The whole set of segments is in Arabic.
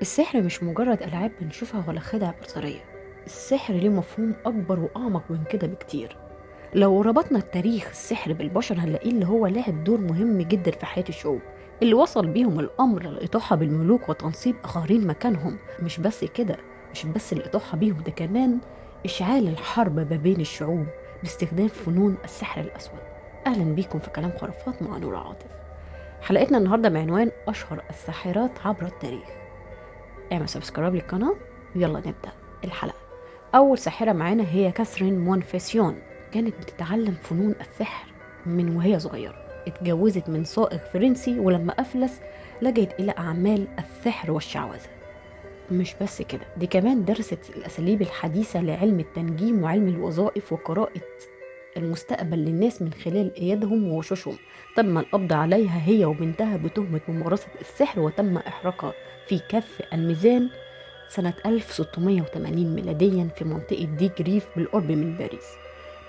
السحر مش مجرد ألعاب بنشوفها ولا خدع بصرية. السحر ليه مفهوم أكبر وأعمق من كده بكتير. لو ربطنا التاريخ السحر بالبشر هنلاقيه اللي هو لعب دور مهم جدا في حياة الشعوب، اللي وصل بيهم الأمر للإطاحة بالملوك وتنصيب آخرين مكانهم. مش بس الإطاحة بيهم، ده كمان إشعال الحرب ما بين الشعوب باستخدام فنون السحر الأسود. أهلا بيكم في كلام خرافات مع نور عاطف. حلقتنا النهاردة بعنوان أشهر الساحرات عبر التاريخ. اعمل سبسكرايب للقناة ويلا نبدأ الحلقة. أول ساحرة معانا هي كاثرين مونفيسيون. كانت بتتعلم فنون السحر من وهي صغيرة. اتجوزت من صائغ فرنسي، ولما أفلس لجأت إلى أعمال السحر والشعوذة. مش بس كده، دي كمان درست الأساليب الحديثة لعلم التنجيم وعلم الوظائف وقراءة المستقبل للناس من خلال ايادهم ووشوشهم. تم القبض عليها هي وبنتها بتهمة ممارسة السحر، وتم إحراقها في كف الميزان سنة 1680 ميلاديا في منطقة دي جريف بالقرب من باريس.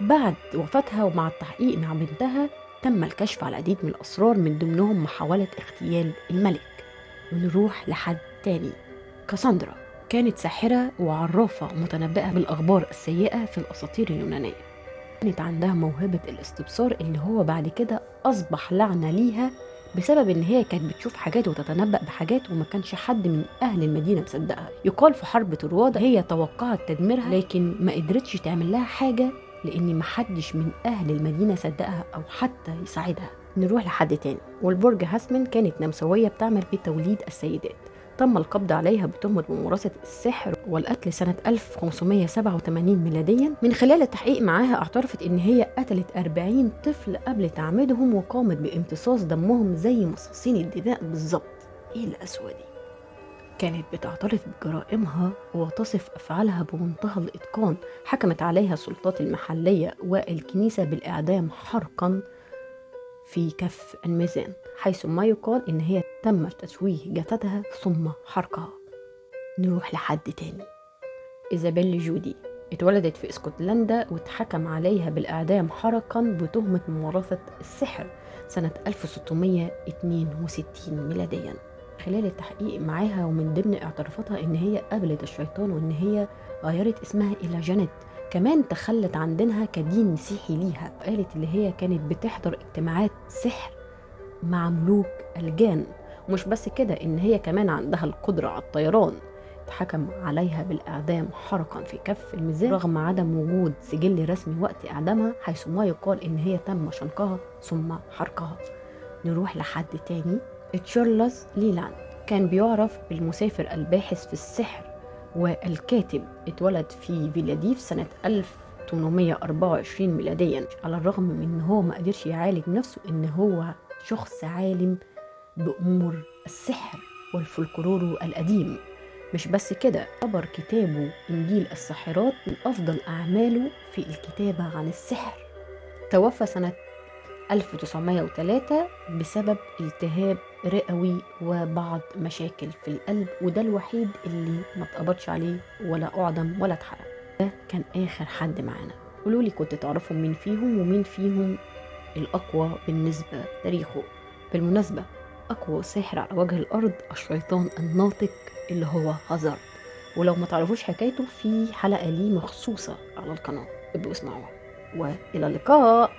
بعد وفاتها ومع التحقيق مع بنتها تم الكشف على العديد من الأسرار، من ضمنهم محاولة اغتيال الملك. ونروح لحد تاني، كاساندرا. كانت ساحرة وعرافة متنبئة بالأخبار السيئة في الأساطير اليونانية. كانت عندها موهبة الاستبصار اللي هو بعد كده أصبح لعنة ليها، بسبب إن هي كانت بتشوف حاجات وتتنبأ بحاجات وما كانش حد من أهل المدينة مصدقها. يقال في حرب طروادة هي توقعت تدميرها، لكن ما قدرتش تعمل لها حاجة لأن محدش من أهل المدينة صدقها أو حتى يساعدها. نروح لحد تاني، والبرج هاسمن. كانت نمساوية بتعمل بتوليد السيدات. تم القبض عليها بتهمة ممارسة السحر والقتل سنة 1587 ميلاديا. من خلال التحقيق معاها اعترفت ان هي قتلت 40 طفل قبل تعميدهم، وقامت بامتصاص دمهم زي مصاصين الدماء بالظبط. ايه القسوة دي؟ كانت بتعترف بجرائمها وتصف أفعالها بمنتهى الإتقان. حكمت عليها السلطات المحلية والكنيسة بالإعدام حرقا في كف الميزان، حيث ما يقال إن هي تم تشويه جسدها ثم حرقها. نروح لحد تاني، إيزابيل جودي. اتولدت في اسكتلندا واتحكم عليها بالإعدام حرقا بتهمة ممارسة السحر سنة 1662 ميلاديا. خلال التحقيق معاها ومن ضمن اعترافاتها إن هي قابلت الشيطان، وإن هي غيرت اسمها إلى جانيت. كمان تخلت عن دينها كدين مسيحي ليها، وقالت اللي هي كانت بتحضر اجتماعات سحر مع ملوك الجان. ومش بس كده، إن هي كمان عندها القدرة على الطيران. اتحكم عليها بالإعدام حرقا في كف الميزان رغم عدم وجود سجل رسمي وقت إعدامها، حيث ما يقال إن هي تم شنقها ثم حرقها. نروح لحد تاني، تشارلز ليلاند. كان بيعرف بالمسافر الباحث في السحر والكاتب. اتولد في فيلاديف سنة 1824 ميلاديا. على الرغم من إن هو ما قدرش يعالج نفسه، إن هو شخص عالم بأمور السحر والفولكلور القديم. مش بس كده، اعتبر كتابه إنجيل الساحرات من أفضل أعماله في الكتابة عن السحر. توفى سنة 1903 بسبب التهاب رئوي وبعض مشاكل في القلب، وده الوحيد اللي ما اتقبضش عليه ولا أعدم ولا اتحرق. ده كان آخر حد معانا. قولولي كنت تعرفوا مين فيهم، ومين فيهم الأقوى بالنسبة لتاريخه. بالمناسبة، أقوى ساحر على وجه الأرض الشيطان الناطق اللي هو هازارد. ولو ما تعرفوش حكايته، في حلقة ليه مخصوصة على القناة ابقوا اسمعوها. وإلى اللقاء.